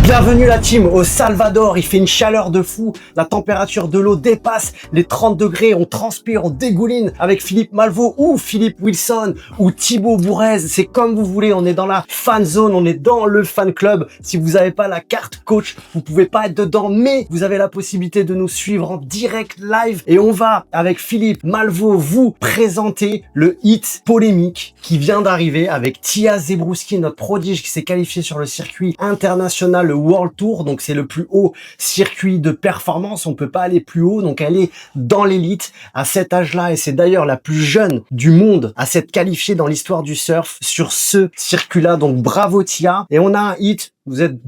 Bienvenue la team au Salvador, il fait une chaleur de fou, la température de l'eau dépasse les 30 degrés, on transpire, on dégouline avec Philippe Malveau ou Philippe Wilson ou Thibaut Bourrez, c'est comme vous voulez, on est dans la fan zone, on est dans le fan club. Si vous n'avez pas la carte coach, vous pouvez pas être dedans, mais vous avez la possibilité de nous suivre en direct live et on va avec Philippe Malveau vous présenter le hit polémique qui vient d'arriver avec Tia Zebrowski, notre prodige qui s'est qualifié sur le circuit international, le World Tour, donc c'est le plus haut circuit de performance, on peut pas aller plus haut, donc elle est dans l'élite à cet âge-là et c'est d'ailleurs la plus jeune du monde à s'être qualifiée dans l'histoire du surf sur ce circuit-là, donc bravo Tia. Et on a un hit. Vous êtes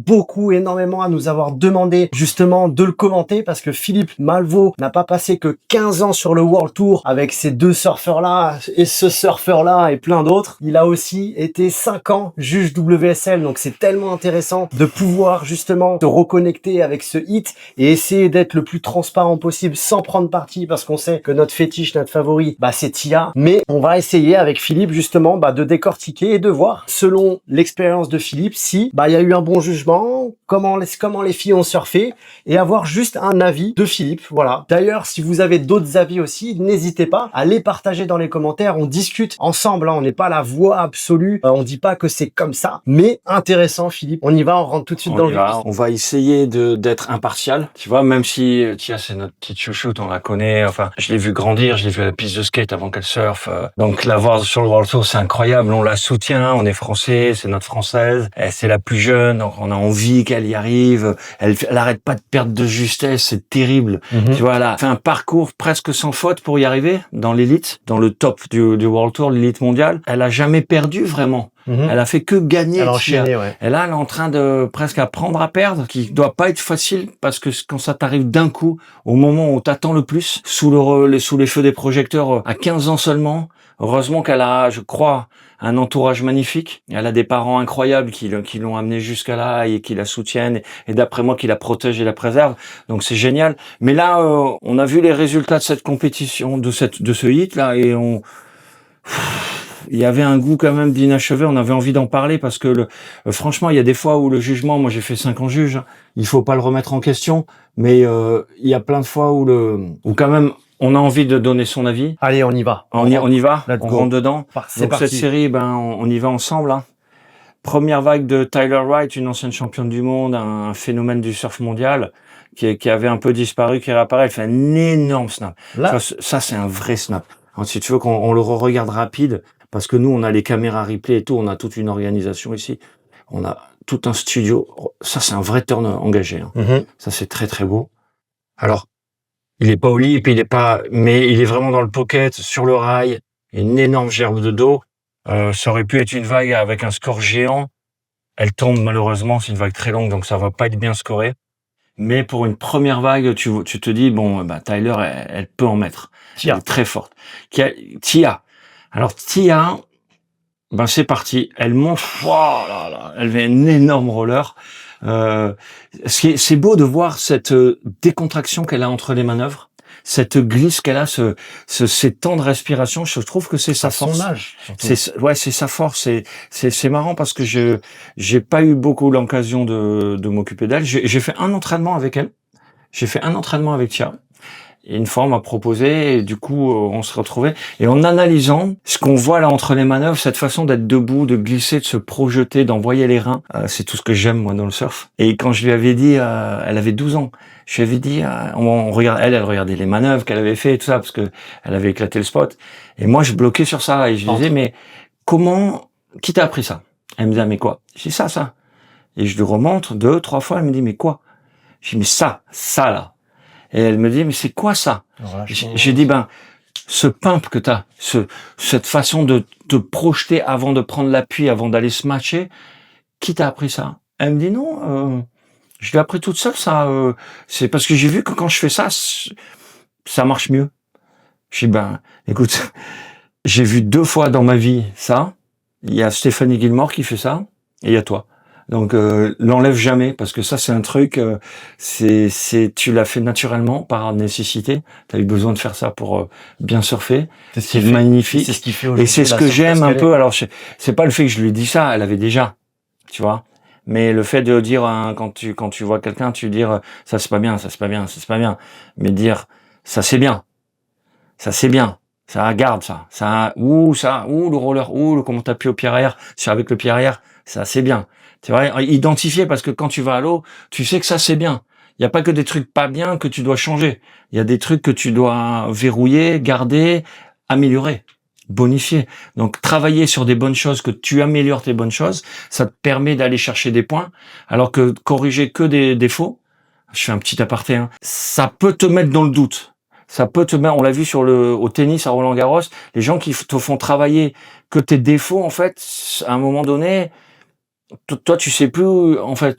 énormément à nous avoir demandé justement de le commenter parce que Philippe Malveau n'a pas passé que 15 ans sur le World Tour avec ces deux surfeurs-là et ce surfeur-là et plein d'autres. Il a aussi été 5 ans juge WSL, donc c'est tellement intéressant de pouvoir justement se reconnecter avec ce hit et essayer d'être le plus transparent possible sans prendre parti parce qu'on sait que notre fétiche, notre favori, c'est Tia. Mais on va essayer avec Philippe justement de décortiquer et de voir selon l'expérience de Philippe si il y a eu un bon jugement, comment les filles ont surfé et avoir juste un avis de Philippe. Voilà. D'ailleurs, si vous avez d'autres avis aussi, n'hésitez pas à les partager dans les commentaires. On discute ensemble, hein. On n'est pas la voix absolue. On dit pas que c'est comme ça, mais intéressant, Philippe. On y va, on rentre tout de suite dans le vif. On va essayer d'être impartial. Tu vois, même si Tia, c'est notre petite chouchoute, on la connaît. Enfin, je l'ai vu grandir, je l'ai vu à la piste de skate avant qu'elle surfe. Donc, la voir sur le World Tour, c'est incroyable. On la soutient, on est français, c'est notre française. C'est la plus jeune. Donc on a envie qu'elle y arrive. Elle arrête pas de perdre de justesse, c'est terrible. Tu vois, elle a fait un parcours presque sans faute pour y arriver dans l'élite, dans le top du World Tour, l'élite mondiale. Elle a jamais perdu vraiment. Elle a fait que gagner. Elle a enchaîné, ouais. Et là, elle est en train de presque apprendre à perdre, qui doit pas être facile parce que quand ça t'arrive d'un coup, au moment où t'attends le plus, sous les feux des projecteurs, à 15 ans seulement, heureusement qu'elle a, je crois, un entourage magnifique. Elle a des parents incroyables qui l'ont amenée jusqu'à là et qui la soutiennent et d'après moi qui la protègent et la préservent. Donc c'est génial. Mais là, on a vu les résultats de cette compétition, de ce hit là et il y avait un goût quand même d'inachevé, on avait envie d'en parler parce que franchement, il y a des fois où le jugement, moi j'ai fait 5 ans juge, il faut pas le remettre en question, mais il y a plein de fois où quand même on a envie de donner son avis. Allez, on y va. On y va, on rentre dedans. C'est donc parti. cette série, on y va ensemble. Hein. Première vague de Tyler Wright, une ancienne championne du monde, un phénomène du surf mondial qui avait un peu disparu, qui réapparaît. Elle fait un énorme snap. Là, ça c'est un vrai snap. Alors, si tu veux qu'on le regarde rapide, parce que nous on a les caméras replay et tout, on a toute une organisation ici, on a tout un studio. Ça c'est un vrai turn engagé. Hein. Ça c'est très très beau. Alors il est pas au lit, et puis mais il est vraiment dans le pocket, sur le rail, une énorme gerbe de dos. Ça aurait pu être une vague avec un score géant. Elle tombe malheureusement, c'est une vague très longue, donc ça va pas être bien scoré. Mais pour une première vague, tu te dis Tyler, elle peut en mettre. Tia. Elle est très forte. Tia. Alors Tia, c'est parti. Elle monte. Oh là là, elle fait un énorme roller. C'est beau de voir cette décontraction qu'elle a entre les manœuvres, cette glisse qu'elle a, ces temps de respiration. Je trouve que c'est sa force. Son âge. C'est sa force. C'est marrant parce que j'ai pas eu beaucoup l'occasion de m'occuper d'elle. J'ai fait un entraînement avec elle. J'ai fait un entraînement avec Tia. Et une fois, on m'a proposé, et du coup, on se retrouvait. Et en analysant ce qu'on voit là entre les manœuvres, cette façon d'être debout, de glisser, de se projeter, d'envoyer les reins, c'est tout ce que j'aime, moi, dans le surf. Et quand je lui avais dit, elle avait 12 ans, je lui avais dit, elle regardait les manœuvres qu'elle avait fait et tout ça, parce que elle avait éclaté le spot. Et moi, je bloquais sur ça, et je lui disais, mais qui t'a appris ça? Elle me disait, mais quoi? Je dis, ça. Et je lui remontre 2, 3 fois, elle me dit, mais quoi? Je dis, mais ça là. Et elle me dit, mais c'est quoi ça? J'ai dit, ce pump que t'as, cette façon de te projeter avant de prendre l'appui, avant d'aller se matcher, qui t'a appris ça? Elle me dit, non, je l'ai appris toute seule, ça. C'est parce que j'ai vu que quand je fais ça, ça marche mieux. Je dis, écoute, j'ai vu 2 fois dans ma vie ça. Il y a Stéphanie Gilmore qui fait ça, et il y a toi. Donc l'enlève jamais parce que ça c'est un truc tu l'as fait naturellement par nécessité, tu as eu besoin de faire ça pour bien surfer, c'est magnifique. C'est ce qui fait aujourd'hui. Et c'est ce que j'aime un peu. Alors c'est pas le fait que je lui ai dit ça, elle avait déjà, tu vois. Mais le fait de dire, quand tu vois quelqu'un, tu dire, ça c'est pas bien, ça c'est pas bien, ça c'est pas bien. Mais dire, ça c'est bien, ça c'est bien. Ça garde le roller, comment t'appuies au pied arrière, avec le pied arrière, ça c'est bien. Tu vois, identifier, parce que quand tu vas à l'eau, tu sais que ça c'est bien. Il y a pas que des trucs pas bien que tu dois changer. Il y a des trucs que tu dois verrouiller, garder, améliorer, bonifier. Donc travailler sur des bonnes choses, que tu améliores tes bonnes choses, ça te permet d'aller chercher des points, alors que corriger que des défauts, je fais un petit aparté, hein, ça peut te mettre dans le doute. Ça peut te mettre, on l'a vu au tennis à Roland-Garros, les gens qui te font travailler que tes défauts, en fait, à un moment donné, toi tu sais plus en fait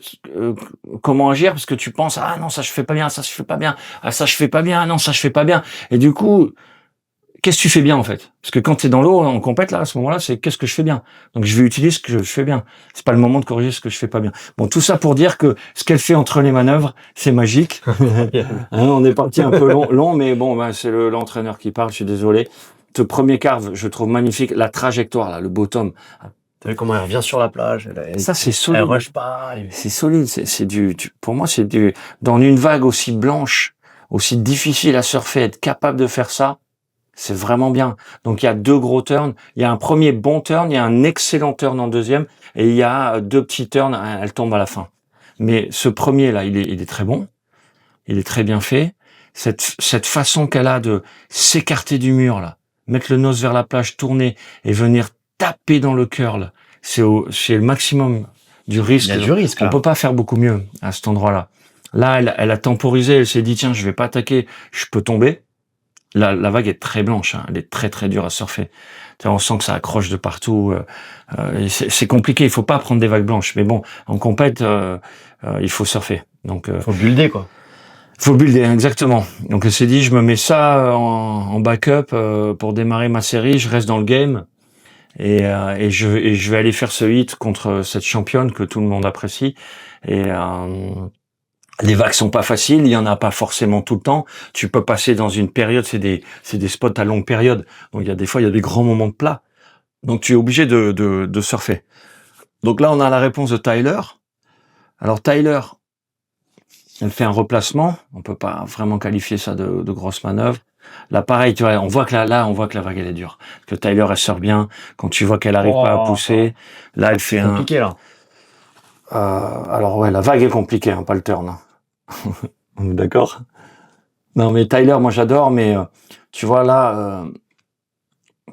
comment agir, parce que tu penses, ah non, ça je fais pas bien, ça je fais pas bien, ah ça je fais pas bien, non ça je fais pas bien, et du coup qu'est-ce que tu fais bien en fait? Parce que quand tu es dans l'eau en compète, là à ce moment-là, c'est qu'est-ce que je fais bien? Donc je vais utiliser ce que je fais bien, c'est pas le moment de corriger ce que je fais pas bien. Bon, tout ça pour dire que ce qu'elle fait entre les manœuvres, c'est magique. On est parti un peu long, mais bon, c'est l'entraîneur qui parle, je suis désolé. Ce premier carve, je trouve magnifique, la trajectoire là, le bottom. T'as vu comment elle revient sur la plage? Ça, c'est solide. Elle rush pas. C'est solide. Pour moi, dans une vague aussi blanche, aussi difficile à surfer, être capable de faire ça, c'est vraiment bien. Donc, il y a 2 gros turns. Il y a un premier bon turn, il y a un excellent turn en deuxième, et il y a 2 petits turns, elle tombe à la fin. Mais ce premier, là, il est très bon. Il est très bien fait. Cette façon qu'elle a de s'écarter du mur, là, mettre le nose vers la plage, tourner et venir taper dans le curl, c'est le maximum du risque. Il y a du risque, là. On peut pas faire beaucoup mieux à cet endroit-là. Là, elle a temporisé, elle s'est dit, tiens, je vais pas attaquer, je peux tomber. La vague est très blanche, hein, elle est très très dure à surfer. On sent que ça accroche de partout. C'est compliqué, il faut pas prendre des vagues blanches. Mais bon, en compète, il faut surfer. Donc, faut builder, quoi. Faut builder, exactement. Donc elle s'est dit, je me mets ça en backup pour démarrer ma série, je reste dans le game et je vais aller faire ce hit contre cette championne que tout le monde apprécie. Et les vagues sont pas faciles, il y en a pas forcément tout le temps. Tu peux passer dans une période, c'est des spots à longue période. Donc il y a des fois, il y a des grands moments de plat. Donc tu es obligé de surfer. Donc là, on a la réponse de Tyler. Alors Tyler, elle fait un replacement. On peut pas vraiment qualifier ça de grosse manœuvre. Là, pareil, tu vois, on voit que on voit que la vague, elle est dure. Que Tyler, elle sort bien. Quand tu vois qu'elle arrive pas à pousser, là, elle fait c'est compliqué, là. Alors ouais, la vague est compliquée, hein, pas le turn. On est d'accord? Non, mais Tyler, moi, j'adore, mais tu vois, là,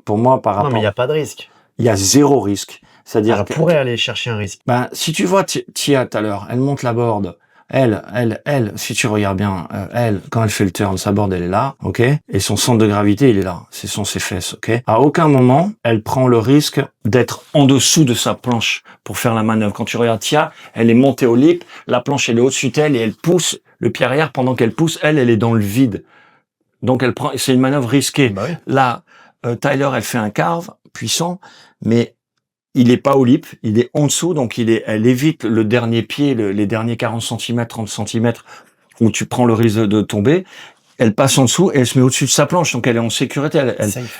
pour moi, par rapport... Non, mais il n'y a pas de risque. Il y a 0 risque. C'est-à-dire Elle pourrait aller chercher un risque. Si tu vois Tia tout à l'heure, elle monte la board. Elle, si tu regardes bien, elle, quand elle fait le turn, sa board, elle est là, ok? Et son centre de gravité, il est là. Sont ses fesses, ok? À aucun moment, elle prend le risque d'être en dessous de sa planche pour faire la manœuvre. Quand tu regardes Tia, elle est montée au lip, la planche, elle est au-dessus d'elle et elle pousse le pied arrière. Pendant qu'elle pousse, elle est dans le vide. Donc c'est une manœuvre risquée. Bah oui. Là, Tyler, elle fait un carve puissant, mais il est pas au lip, il est en dessous, donc elle évite le dernier pied, les derniers 40 cm, 30 cm, où tu prends le risque de tomber. Elle passe en dessous et elle se met au-dessus de sa planche, donc elle est en sécurité,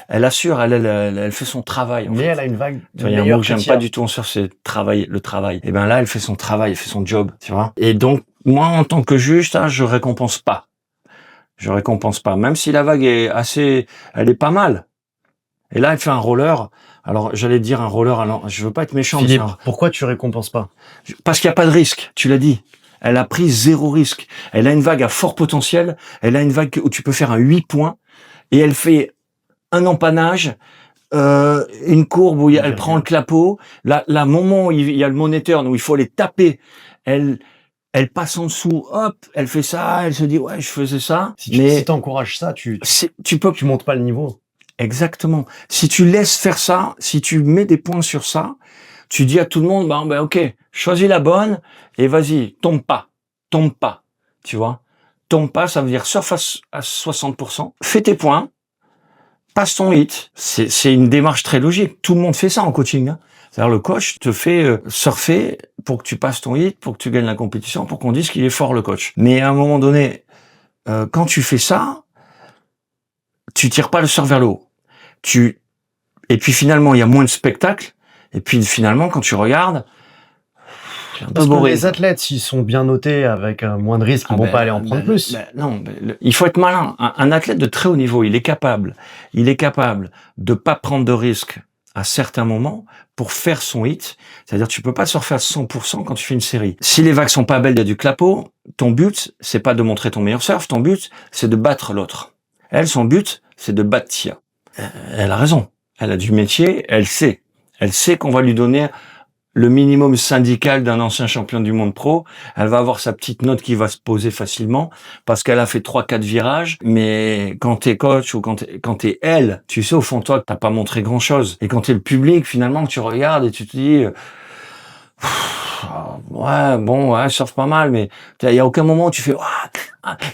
elle assure, elle fait son travail. Mais elle a une vague. Il y a un mot que j'aime pas du tout en surf, c'est le travail. Et ben là, elle fait son travail, elle fait son job, tu vois. Et donc, moi, en tant que juge, je récompense pas. Même si la vague elle est pas mal. Et là, elle fait un roller. Alors, j'allais dire un roller, alors, je veux pas être méchant. Philippe, pourquoi tu récompenses pas? Parce qu'il n'y a pas de risque, tu l'as dit. Elle a pris 0 risque. Elle a une vague à fort potentiel. Elle a une vague où tu peux faire un 8 points. Et elle fait un empannage, une courbe où elle prend le clapot. Là, moment où il y a le moniteur, où il faut aller taper, elle passe en dessous, hop, elle fait ça, elle se dit, ouais, je faisais ça. Si t'encourages ça, tu montes pas le niveau. Exactement. Si tu laisses faire ça, si tu mets des points sur ça, tu dis à tout le monde, ok, choisis la bonne et vas-y, tombe pas, tu vois. Tombe pas, ça veut dire surf à 60%, fais tes points, passe ton hit. C'est une démarche très logique. Tout le monde fait ça en coaching, hein. C'est-à-dire le coach te fait surfer pour que tu passes ton hit, pour que tu gagnes la compétition, pour qu'on dise qu'il est fort le coach. Mais à un moment donné, quand tu fais ça, tu tires pas le surf vers le haut. Et puis finalement, il y a moins de spectacle. Et puis finalement, quand tu regardes, pris un peu Parce que bourré. les athlètes, s'ils sont bien notés avec moins de risques, ils vont pas aller en prendre plus. Non, il faut être malin. Un athlète de très haut niveau, il est capable de pas prendre de risques à certains moments pour faire son hit. C'est-à-dire, tu peux pas surfer à 100% quand tu fais une série. Si les vagues sont pas belles, il y a du clapot. Ton but, c'est pas de montrer ton meilleur surf. Ton but, c'est de battre l'autre. Elle, son but, c'est de battre Tia. Elle a raison. Elle a du métier. Elle sait. Elle sait qu'on va lui donner le minimum syndical d'un ancien champion du monde pro. Elle va avoir sa petite note qui va se poser facilement parce qu'elle a fait 3-4 virages. Mais quand t'es coach ou quand t'es elle, tu sais au fond de toi que t'as pas montré grand chose. Et quand t'es le public, finalement, que tu regardes et tu te dis, ouais, bon, ouais, surfe pas mal, mais il y a aucun moment où tu fais,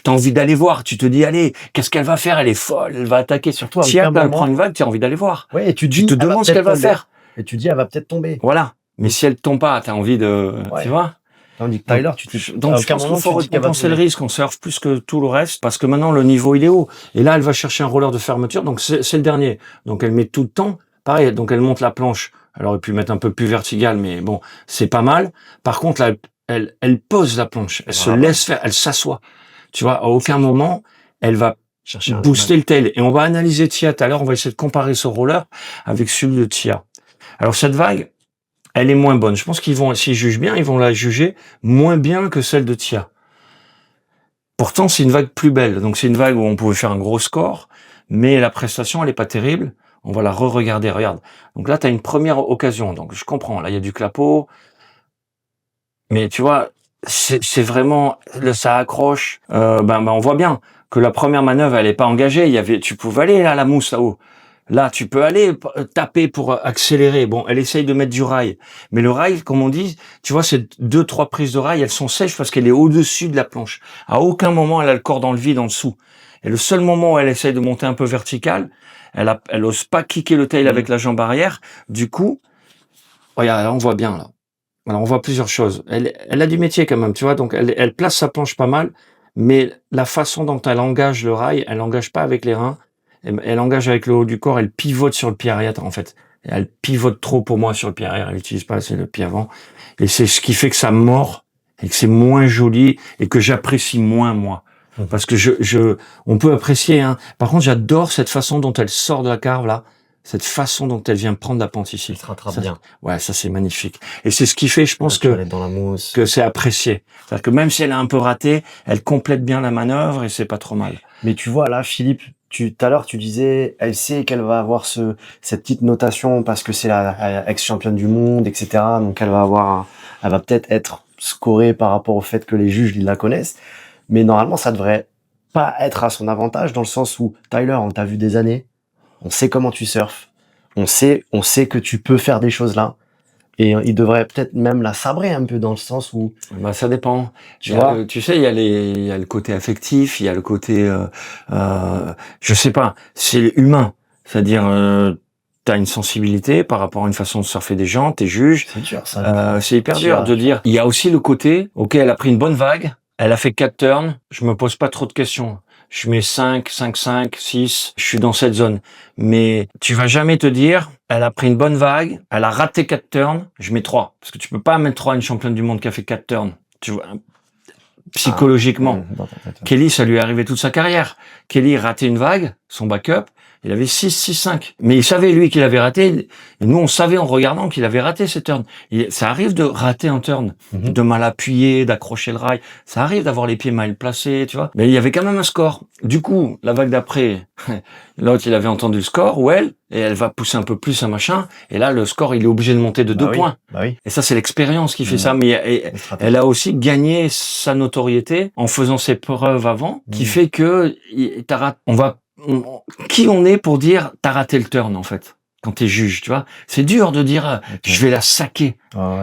t'as envie d'aller voir. Tu te dis, allez, qu'est-ce qu'elle va faire? Elle est folle, elle va attaquer sur toi. Si elle prend une vague, tu as envie d'aller voir. Ouais, et tu te demandes ce qu'elle va faire. Et tu dis, elle va peut-être tomber. Voilà. Mais si elle tombe pas, t'as envie de, tu vois. Tandis que Tyler, donc je pense qu'il faut compenser le risque. On surfe plus que tout le reste parce que maintenant le niveau il est haut. Et là, elle va chercher un roller de fermeture. Donc c'est le dernier. Donc elle met tout le temps. Pareil. Donc elle monte la planche. Elle aurait pu mettre un peu plus verticale, mais bon, c'est pas mal. Par contre, là, elle pose la planche. Elle se laisse faire. Elle s'assoit. Tu vois, à aucun moment, elle va chercher booster le tail. Et on va analyser Tia tout à l'heure. On va essayer de comparer ce roller avec celui de Tia. Alors cette vague, elle est moins bonne. Je pense qu'ils vont, s'ils jugent bien, ils vont la juger moins bien que celle de Tia. Pourtant, c'est une vague plus belle. Donc, c'est une vague où on pouvait faire un gros score, mais la prestation, elle est pas terrible. On va la re-regarder. Regarde. Donc là, tu as une première occasion. Donc, je comprends. Là, il y a du clapot. Mais tu vois, c'est vraiment, ça accroche. On voit bien que la première manœuvre, elle est pas engagée. Tu pouvais aller là, la mousse là-haut. Là, tu peux aller taper pour accélérer. Bon, elle essaye de mettre du rail. Mais le rail, comme on dit, tu vois, c'est 2-3 prises de rail, elles sont sèches parce qu'elle est au-dessus de la planche. À aucun moment, elle a le corps dans le vide en dessous. Et le seul moment où elle essaye de monter un peu vertical, elle ose pas kicker le tail avec la jambe arrière. Du coup, regarde, on voit bien, là. Alors, on voit plusieurs choses. Elle a du métier quand même, tu vois, donc elle place sa planche pas mal, mais la façon dont elle engage le rail, elle engage pas avec les reins. Elle engage avec le haut du corps, elle pivote sur le pied arrière, en fait. Et elle pivote trop pour moi sur le pied arrière, elle n'utilise pas assez le pied avant. Et c'est ce qui fait que ça mord, et que c'est moins joli, et que j'apprécie moins, moi. Parce que on peut apprécier, hein. Par contre, j'adore cette façon dont elle sort de la carve, là. Cette façon dont elle vient prendre la pente ici. Elle se rattrape bien. Ouais, ça c'est magnifique. Et c'est ce qui fait, je pense que dans la mousse. Que c'est apprécié. C'est-à-dire que même si elle a un peu raté, elle complète bien la manœuvre et c'est pas trop mal. Mais tu vois, là, Philippe, tout à l'heure, tu disais, elle sait qu'elle va avoir cette petite notation parce que c'est la ex-championne du monde, etc. Donc elle va peut-être être scorée par rapport au fait que les juges, ils la connaissent. Mais normalement, ça devrait pas être à son avantage dans le sens où, Tyler, on t'a vu des années. On sait comment tu surfes. On sait que tu peux faire des choses là. Et il devrait peut-être même la sabrer un peu dans le sens où... ça dépend. Tu sais, il y a le côté affectif, il y a le côté, je sais pas, c'est humain. C'est-à-dire, t'as une sensibilité par rapport à une façon de surfer des gens, t'es juge. C'est dur, ça. C'est hyper dur de dire. Il y a aussi le côté, ok, elle a pris une bonne vague, elle a fait 4 turns, je me pose pas trop de questions. Je mets 5, 6, je suis dans cette zone. Mais tu vas jamais te dire, elle a pris une bonne vague, elle a raté 4 turns, je mets 3. Parce que tu peux pas mettre 3 à une championne du monde qui a fait 4 turns. Tu vois, psychologiquement. Kelly, ça lui est arrivé toute sa carrière. Kelly ratait une vague, son backup, il avait 6, 5. Mais il savait, lui, qu'il avait raté. Et nous, on savait en regardant qu'il avait raté ces turns. Ça arrive de rater un turn, de mal appuyer, d'accrocher le rail. Ça arrive d'avoir les pieds mal placés, tu vois. Mais il y avait quand même un score. Du coup, la vague d'après, l'autre, il avait entendu le score, ou elle, et elle va pousser un peu plus un machin. Et là, le score, il est obligé de monter de 2 points. Oui. Et ça, c'est l'expérience qui fait ça. Mais elle a aussi gagné sa notoriété en faisant ses preuves avant, qui fait que qui on est pour dire t'as raté le turn en fait quand t'es juge, tu vois. C'est dur de dire je vais la saquer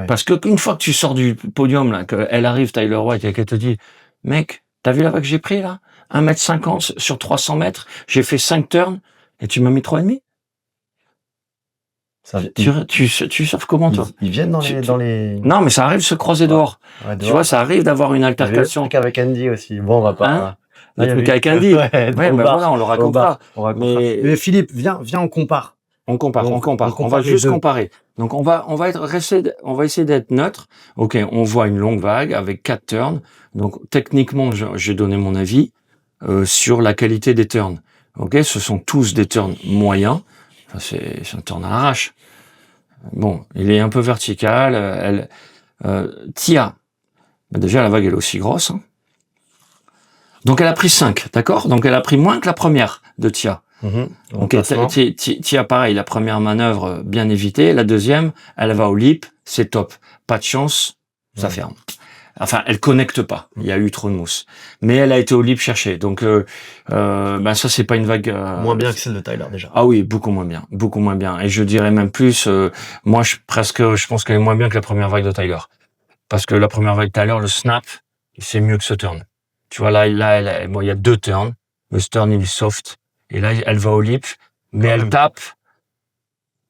parce que une fois que tu sors du podium là, qu'elle arrive Tyler White et qu'elle te dit mec, t'as vu la vague que j'ai pris là, 1m50 sur 300 mètres, j'ai fait 5 turns et tu m'as mis 3,5. Tu surfes comment toi? Ils viennent dans les... Non mais ça arrive de se croiser dehors. Tu vois, ça arrive d'avoir une altercation. Il y a le truc avec Andy aussi. Bon, on va pas... Le truc avec Andy. Voilà, on le racontera. Mais Philippe, viens, on compare. On compare. On On compare va les juste deux. comparer. Donc on va essayer d'être neutre. Ok, on voit une longue vague avec 4 turns. Donc techniquement, j'ai donné mon avis sur la qualité des turns. Ok, ce sont tous des turns moyens. Enfin, c'est un turn à l'arrache. Bon, il est un peu vertical. Tia, bah déjà la vague elle est aussi grosse. Hein. Donc elle a pris 5, d'accord? Donc elle a pris moins que la première de Tia. Ok, Tia pareil, la première manœuvre bien évitée, la deuxième, elle va au lip, c'est top. Pas de chance, ça ferme. Enfin, elle connecte pas. Il y a eu trop de mousse. Mais elle a été au lip chercher. Donc, ben ça c'est pas une vague. Moins bien que celle de Tyler déjà. Ah oui, beaucoup moins bien, beaucoup moins bien. Et je dirais même plus. Moi, je pense qu'elle est moins bien que la première vague de Tyler. Parce que la première vague de Tyler, le snap, c'est mieux que ce turn. Tu vois là, bon, il y a 2 turns. Le turn il est soft. Et là, elle va au lip, mais elle tape.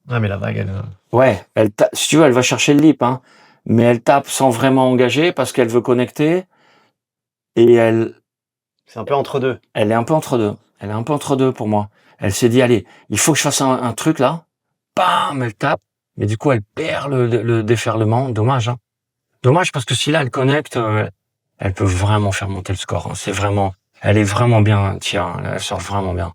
Ouais, mais la vague, elle. Ouais, si tu veux, elle va chercher le lip, hein. Mais elle tape sans vraiment engager parce qu'elle veut connecter. Et C'est un peu entre deux. elle est un peu entre deux. Elle est un peu entre deux pour moi. Elle s'est dit, allez, il faut que je fasse un truc là. Bam, elle tape. Mais du coup, elle perd le déferlement. Dommage, hein. Dommage parce que si là, elle connecte, elle peut vraiment faire monter le score. Hein. Elle est vraiment bien, tiens, elle surfe vraiment bien.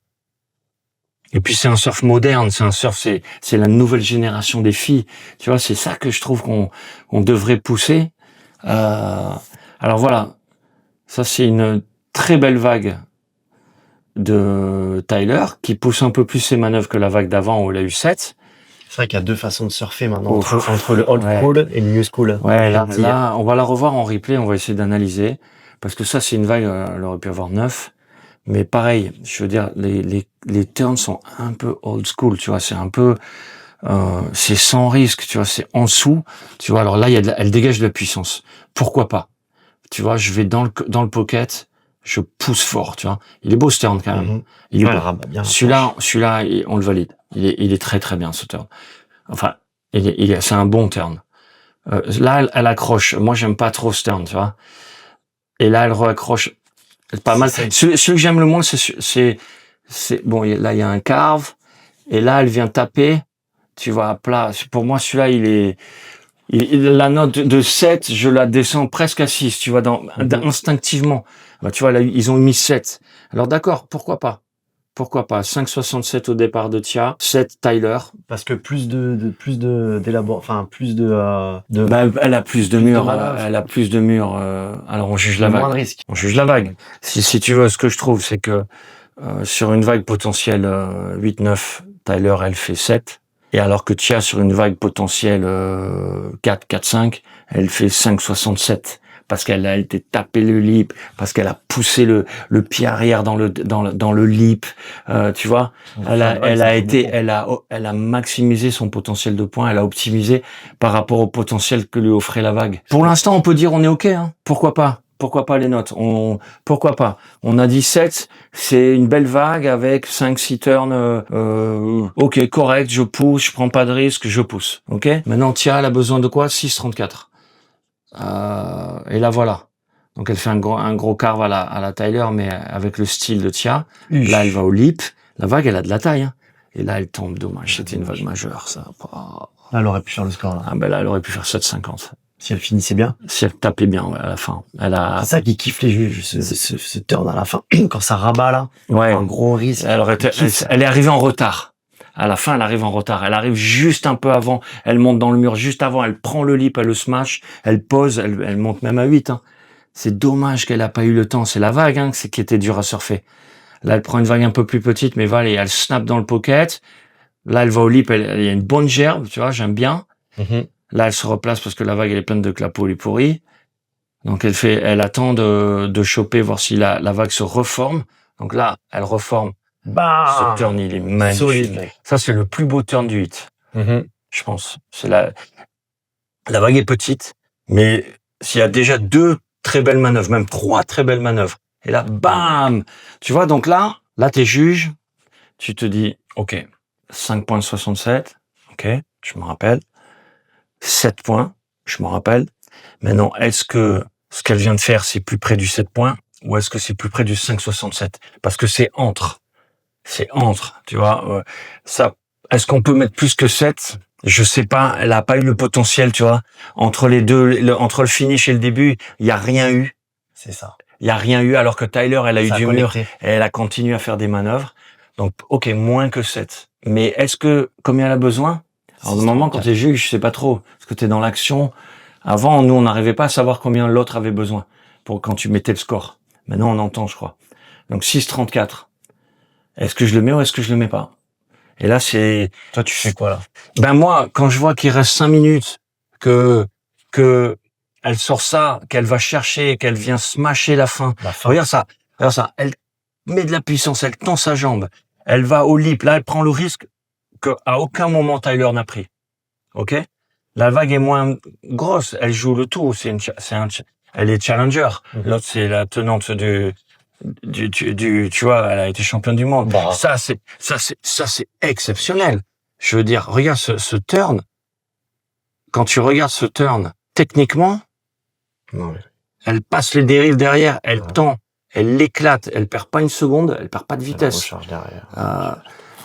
Et puis c'est un surf moderne, c'est la nouvelle génération des filles. Tu vois, c'est ça que je trouve qu'on devrait pousser. Alors voilà, ça c'est une très belle vague de Tyler qui pousse un peu plus ses manœuvres que la vague d'avant où il a eu 7. C'est vrai qu'il y a deux façons de surfer maintenant, entre le old school et le new school. Ouais, là, on va la revoir en replay, on va essayer d'analyser. Parce que ça, c'est une vague, elle aurait pu avoir 9. Mais pareil, je veux dire, les turns sont un peu old school, tu vois, c'est un peu, c'est sans risque, tu vois, c'est en dessous, tu vois. Alors là, elle dégage de la puissance. Pourquoi pas? Tu vois, je vais dans le pocket, je pousse fort, tu vois. Il est beau ce turn quand même. Il est beau. Celui-là, on le valide. Il est très très bien ce turn. Enfin, c'est un bon turn. Là, elle accroche. Moi, j'aime pas trop ce turn, tu vois. Et là, elle raccroche. C'est pas mal. Celui que j'aime le moins, c'est bon, là, il y a un carve. Et là, elle vient taper. Tu vois, à plat. Pour moi, celui-là, la note de 7, je la descends presque à 6, tu vois, instinctivement. Bah, tu vois, là, ils ont mis 7. Alors, d'accord, pourquoi pas? Pourquoi pas? 5,67 au départ de Tia, 7 Tyler. Parce que plus d'élaboration, enfin, Bah, elle a plus de murs, alors on juge la vague. Moins de risque. On juge la vague. Si tu veux, ce que je trouve, c'est que, sur une vague potentielle 8-9, Tyler, elle fait 7. Et alors que Tia, sur une vague potentielle 4-5, elle fait 5,67. Parce qu'elle a été taper le lip, parce qu'elle a poussé le pied arrière dans le lip, tu vois. Elle a maximisé son potentiel de points, elle a optimisé par rapport au potentiel que lui offrait la vague. Pour l'instant, on peut dire on est OK, hein. Pourquoi pas? Pourquoi pas les notes? Pourquoi pas? On a dit 7, c'est une belle vague avec 5-6 turns, OK, correct, je pousse, je prends pas de risque, je pousse. OK? Maintenant, Tia, elle a besoin de quoi? 6,34. Et là, voilà. Donc, elle fait un gros carve à la Tyler, mais avec le style de Tia. Là, elle va au lip. La vague, elle a de la taille, hein. Et là, elle tombe. Dommage. C'était une vague majeure, ça. Là, elle aurait pu faire le score, là. Ah, ben là, elle aurait pu faire 7,50. Si elle finissait bien. Si elle tapait bien, ouais, à la fin. C'est ça qui kiffe les juges, ce turn à la fin. Quand ça rabat, là. Ouais. Un gros risque. Elle est arrivée en retard. À la fin, elle arrive en retard. Elle arrive juste un peu avant. Elle monte dans le mur juste avant. Elle prend le lip, elle le smash. Elle pose. Elle monte même à 8. Hein. C'est dommage qu'elle a pas eu le temps. C'est la vague, hein, qui était dure à surfer. Là, elle prend une vague un peu plus petite, mais voilà, elle snap dans le pocket. Là, elle va au lip. Il y a une bonne gerbe, tu vois, j'aime bien. Là, elle se replace parce que la vague, elle est pleine de clapots, elle est pourrie. Donc, elle attend de choper, voir si la vague se reforme. Donc là, elle reforme. Bah, ce turn, il est magnifique. Solide. Ça, c'est le plus beau turn du 8. Je pense. La vague est petite, mais s'il y a déjà 2 très belles manœuvres, même 3 très belles manœuvres. Et là, bam! Tu vois, donc là, t'es juge. Tu te dis, OK, 5,67. OK, je me rappelle. 7 points, je me rappelle. Maintenant, est-ce que ce qu'elle vient de faire, c'est plus près du 7 points ou est-ce que c'est plus près du 5,67? Parce que c'est entre, tu vois. Ça, Est-ce qu'on peut mettre plus que 7? Je sais pas. Elle a pas eu le potentiel, tu vois. Entre les deux, entre le finish et le début, il y a rien eu. C'est ça. Il y a rien eu, alors que Tyler, elle a eu Ça a du mur. connecté. Et elle a continué à faire des manœuvres. Donc, ok, moins que 7. Mais est-ce que, combien elle a besoin? Alors, normalement, quand t'es juge, je sais pas trop. Parce que t'es dans l'action. Avant, nous, on n'arrivait pas à savoir combien l'autre avait besoin pour quand tu mettais le score. Maintenant, on entend, je crois. Donc, 6,34. Est-ce que je le mets ou est-ce que je le mets pas? Et là, c'est... Toi, tu fais quoi là? Ben moi, quand je vois qu'il reste 5 minutes, que elle sort ça, qu'elle va chercher, qu'elle vient smasher la fin. Regarde ça. Elle met de la puissance, elle tend sa jambe, elle va au lip. Là, elle prend le risque qu'à aucun moment Tyler n'a pris. Ok? La vague est moins grosse, elle joue le tout. Elle est challenger. L'autre, c'est la tenante du, tu vois, elle a été championne du monde. Bah. Ça, c'est exceptionnel. Je veux dire, regarde ce turn. Quand tu regardes ce turn, techniquement, Non, mais... elle passe les dérives derrière, elle tend, elle l'éclate, elle perd pas une seconde, elle perd pas de vitesse. Recharge derrière.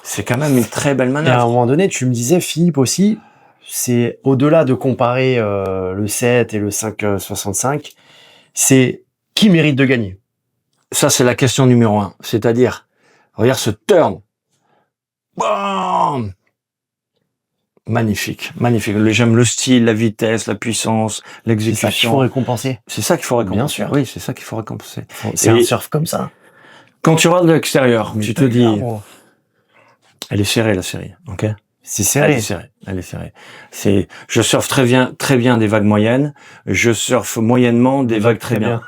C'est quand même une très belle Et à un manœuvre. moment donné, tu me disais, Philippe aussi, c'est au-delà de comparer le 7 et le 5,65, c'est qui mérite de gagner. Ça, c'est la question numéro 1. C'est-à-dire, regarde ce turn. Bam! Magnifique, magnifique. J'aime le style, la vitesse, la puissance, C'est ça qu'il faut l'exécution. récompenser. C'est ça qu'il faut récompenser. Bien sûr. Oui, c'est ça qu'il faut récompenser. C'est un surf comme ça. Quand tu regardes de l'extérieur, Mais tu te dis, gros. elle est serrée la série, ok? C'est Elle est serré. serrée, elle est serrée. Je surfe très bien des vagues moyennes. Je surfe moyennement des vagues très bien.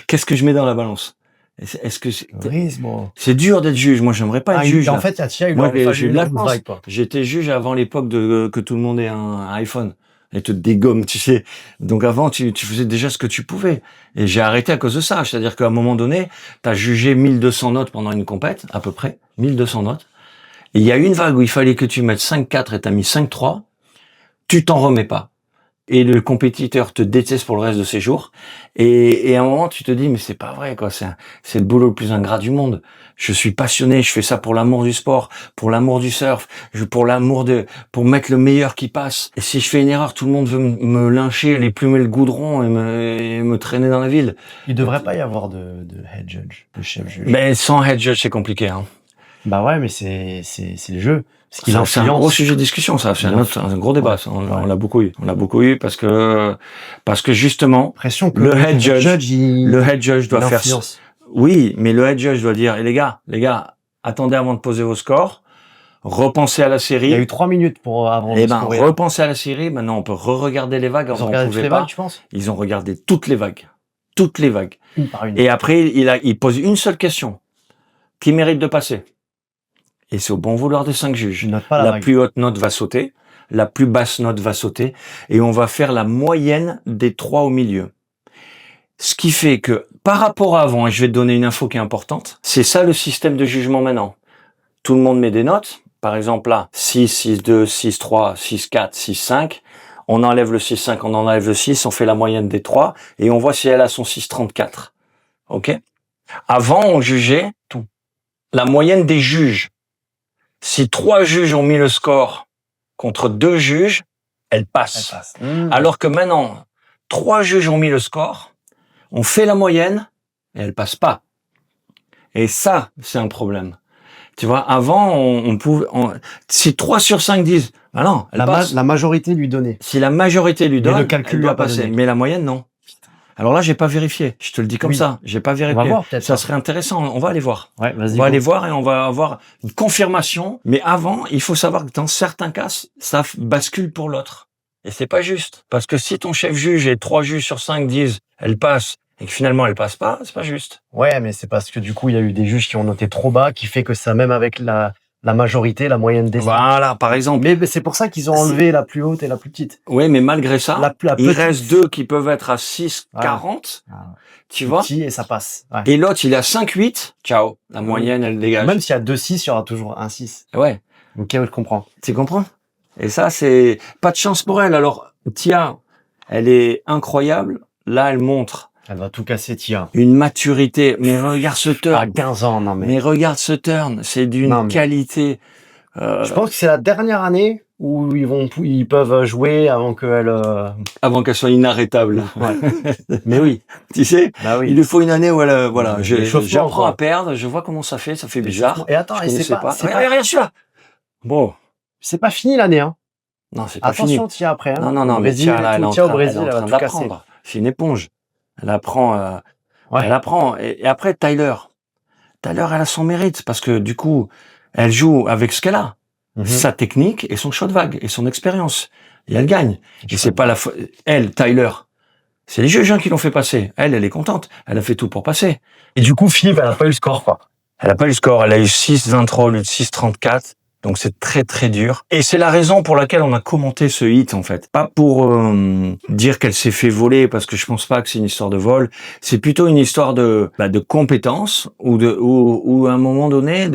Qu'est-ce que je mets dans la balance? Est-ce que c'est dur d'être juge? Moi, j'aimerais pas être juge. En fait, Tia, Moi, j'ai eu de la chance. J'étais juge avant l'époque que tout le monde ait un iPhone et te dégomme, tu sais. Donc avant, tu faisais déjà ce que tu pouvais. Et j'ai arrêté à cause de ça. C'est-à-dire qu'à un moment donné, t'as jugé 1200 notes pendant une compète, à peu près, 1200 notes. Et il y a une vague où il fallait que tu mettes 5,4 et t'as mis 5,3. Tu t'en remets pas. Et le compétiteur te déteste pour le reste de ses jours. Et à un moment, tu te dis, mais c'est pas vrai, quoi. C'est le boulot le plus ingrat du monde. Je suis passionné, je fais ça pour l'amour du sport, pour l'amour du surf, pour mettre le meilleur qui passe. Et si je fais une erreur, tout le monde veut me lyncher, aller plumer le goudron et me traîner dans la ville. Il devrait pas y avoir de head judge, de chef juge. Mais sans head judge, c'est compliqué, hein. Bah ouais, mais c'est le jeu. C'est un gros sujet de discussion, ça. C'est un gros débat. Ça. On l'a beaucoup eu. On l'a beaucoup eu parce que justement, le head judge doit faire. Oui, mais le head judge doit dire, les gars, attendez avant de poser vos scores. Repensez à la série. Il y a eu 3 minutes avant de scorer. Repensez à la série. Maintenant, on peut re-regarder les vagues. Ils ont regardé toutes les vagues, tu penses? Ils ont regardé toutes les vagues. Toutes les vagues. Une par une. Et après, il pose une seule question. Qui mérite de passer? Et c'est au bon vouloir des 5 juges. La plus haute note va sauter, la plus basse note va sauter, et on va faire la moyenne des 3 au milieu. Ce qui fait que, par rapport à avant, et je vais te donner une info qui est importante, c'est ça le système de jugement maintenant. Tout le monde met des notes, par exemple là, 6, 6, 2, 6, 3, 6, 4, 6, 5, on enlève le 6, 5, on enlève le 6, on fait la moyenne des 3, et on voit si elle a son 6, 34. Ok? Avant, on jugeait tout. La moyenne des juges. Si 3 juges ont mis le score contre 2 juges, elle passe. Alors que maintenant, 3 juges ont mis le score, on fait la moyenne et elle passe pas. Et ça, c'est un problème. Tu vois, avant, on pouvait, si 3 sur 5 disent, ah non, elle passe. La majorité lui donnait. Si la majorité lui donne, le calcul elle doit passer. Mais la moyenne, non. Alors là, j'ai pas vérifié. Je te le dis comme ça. J'ai pas vérifié. On va voir, peut-être. Ça serait intéressant. On va aller voir. Ouais, vas-y. On va aller voir et on va avoir une confirmation. Mais avant, il faut savoir que dans certains cas, ça bascule pour l'autre. Et c'est pas juste. Parce que si ton chef juge et 3 juges sur 5 disent, elle passe, et que finalement elle passe pas, c'est pas juste. Ouais, mais c'est parce que du coup, il y a eu des juges qui ont noté trop bas, qui fait que ça, même avec la majorité, la moyenne des... Voilà, par exemple. Mais c'est pour ça qu'ils ont enlevé la plus haute et la plus petite. Oui, mais malgré ça, il reste 2 qui peuvent être à 6, 40. Tu vois? Et ça passe. Ouais. Et l'autre, il est à 5, 8. Ciao. La moyenne, elle dégage. Même s'il y a 2 6, il y aura toujours un 6. Ouais. Ok, je comprends. Tu comprends? Et ça, c'est pas de chance pour elle. Alors, Tia, elle est incroyable. Là, elle montre. Elle va tout casser, Tia. Une maturité. Mais regarde ce turn. À 15 ans, non mais. Mais regarde ce turn. C'est d'une qualité. Je pense que c'est la dernière année où ils peuvent jouer avant qu'elle. Avant qu'elle soit inarrêtable. Ouais. Mais oui. Tu sais, Bah oui. il lui faut une année où elle, voilà, L'échauffement, j'apprends quoi. à perdre, je vois comment ça fait bizarre. Et attends, Je et c'est connaissais pas, pas. Regarde, celui-là. Bon, c'est pas fini l'année, hein. non, c'est pas fini. Attention, Tia après. Hein. Non, Au mais Brésil, tiens, là, elle est en Tia au train, Brésil, elle est en elle va train tout casser. d'apprendre. C'est une éponge. Elle apprend, Ouais. elle apprend. Et après, Tyler, elle a son mérite parce que du coup, elle joue avec ce qu'elle a, sa technique et son shot vague et son expérience. Et elle gagne. Et c'est pas elle, Tyler. C'est les juges qui l'ont fait passer. Elle est contente. Elle a fait tout pour passer. Et du coup, Philippe, elle a pas eu le score, quoi. Elle a pas eu le score. Elle a eu 6-23 au lieu de 6-34. Donc c'est très très dur. Et c'est la raison pour laquelle on a commenté ce hit en fait. Pas pour dire qu'elle s'est fait voler parce que je pense pas que c'est une histoire de vol. C'est plutôt une histoire de compétence ou à un moment donné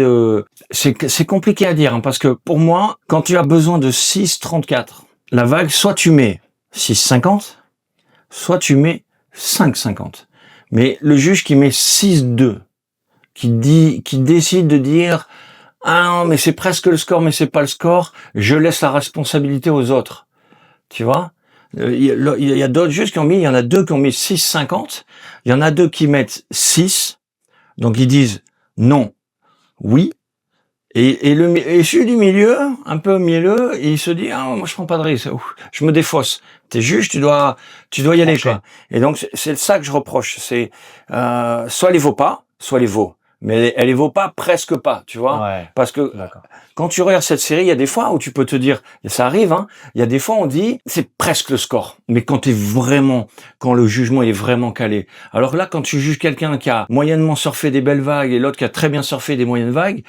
c'est compliqué à dire hein, parce que pour moi quand tu as besoin de 6-34, la vague soit tu mets 6-50, soit tu mets 5-50. Mais le juge qui met 6-2, qui décide de dire ah non, mais c'est presque le score, mais c'est pas le score. Je laisse la responsabilité aux autres. Tu vois? Il y a d'autres juges qui ont mis, il y en a 2 qui ont mis 6,50. Il y en a 2 qui mettent 6. Donc ils disent non, oui. Et celui du milieu, un peu mielleux, il se dit ah moi je prends pas de risque. Ouf, je me défausse. T'es juge, tu dois y aller quoi. Et donc c'est ça que je reproche. C'est soit les vaut pas, soit les vaut. Mais elle les vaut pas, presque pas, tu vois. Ouais. Parce que quand tu regardes cette série, il y a des fois où tu peux te dire, et ça arrive, hein, il y a des fois on dit, c'est presque le score. Mais quand quand le jugement est vraiment calé. Alors là, quand tu juges quelqu'un qui a moyennement surfé des belles vagues et l'autre qui a très bien surfé des moyennes vagues,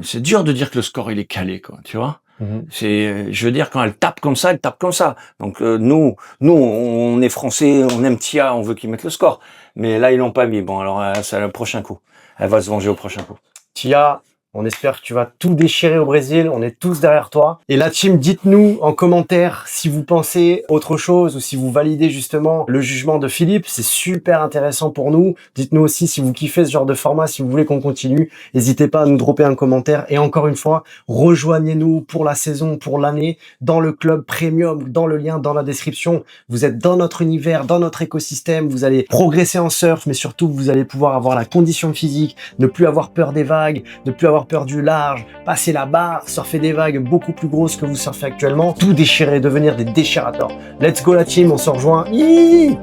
c'est dur de dire que le score il est calé, quoi, tu vois. Je veux dire, quand elle tape comme ça, elle tape comme ça. Donc nous, on est français, on aime Tia, on veut qu'ils mettent le score. Mais là, ils l'ont pas mis. Bon, alors c'est le prochain coup. Elle va se venger au prochain coup. Tia, on espère que tu vas tout déchirer au Brésil. On est tous derrière toi. Et la team, dites-nous en commentaire si vous pensez autre chose ou si vous validez justement le jugement de Philippe. C'est super intéressant pour nous. Dites-nous aussi si vous kiffez ce genre de format, si vous voulez qu'on continue. N'hésitez pas à nous dropper un commentaire. Et encore une fois, rejoignez-nous pour la saison, pour l'année, dans le club premium, dans le lien dans la description. Vous êtes dans notre univers, dans notre écosystème. Vous allez progresser en surf, mais surtout, vous allez pouvoir avoir la condition physique, ne plus avoir peur des vagues, ne plus avoir peur du large, passer la barre, surfer des vagues beaucoup plus grosses que vous surfez actuellement, tout déchirer, devenir des déchirateurs. Let's go la team, on se rejoint.